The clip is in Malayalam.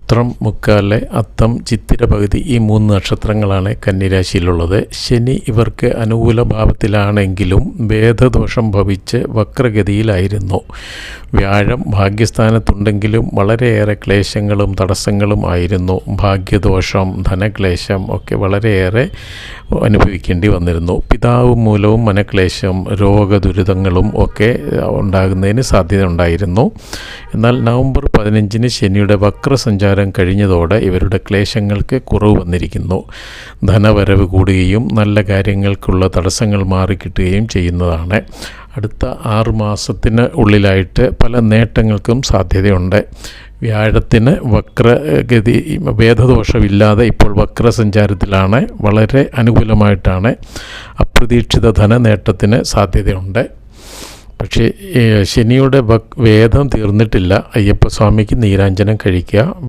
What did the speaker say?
ഉത്രം, മുക്കാല്, അത്തം, ചിത്തിര പകുതി ഈ 3 നക്ഷത്രങ്ങളാണ് കന്നിരാശിയിലുള്ളത്. ശനി ഇവർക്ക് അനുകൂല ഭാവത്തിലാണെങ്കിലും ഭേദദോഷം ഭവിച്ച് വക്രഗതിയിലായിരുന്നു. വ്യാഴം ഭാഗ്യസ്ഥാനത്തുണ്ടെങ്കിലും വളരെയേറെ ക്ലേശങ്ങളും തടസ്സങ്ങളും ആയിരുന്നു. ഭാഗ്യദോഷം, ധനക്ലേശം ഒക്കെ വളരെയേറെ അനുഭവിക്കേണ്ടി വന്നിരുന്നു. പിതാവ് മൂലവും മനക്ലേശം, രോഗദുരിതങ്ങളും ഒക്കെ ഉണ്ടാകുന്നതിന് സാധ്യത ഉണ്ടായിരുന്നു. എന്നാൽ നവംബർ 15 ശനിയുടെ വക്രസഞ്ചാരം കഴിഞ്ഞതോടെ ഇവരുടെ ക്ലേശങ്ങൾക്ക് കുറവ് വന്നിരിക്കുന്നു. ധനവരവ് കൂടുകയും നല്ല കാര്യങ്ങൾക്കുള്ള തടസ്സങ്ങൾ മാറിക്കിട്ടുകയും ചെയ്യുന്നതാണ്. അടുത്ത 6 മാസത്തിന് ഉള്ളിലായിട്ട് പല നേട്ടങ്ങൾക്കും സാധ്യതയുണ്ട്. വ്യാഴത്തിന് വക്രഗതി ഭേദദോഷമില്ലാതെ ഇപ്പോൾ വക്രസഞ്ചാരത്തിലാണ്. വളരെ അനുകൂലമായിട്ടാണ്. അപ്രതീക്ഷിത ധനനേട്ടത്തിന് സാധ്യതയുണ്ട്. പക്ഷേ ശനിയുടെ വേദം തീർന്നിട്ടില്ല. അയ്യപ്പസ്വാമിക്ക് നീരാഞ്ജനം കഴിക്കുക.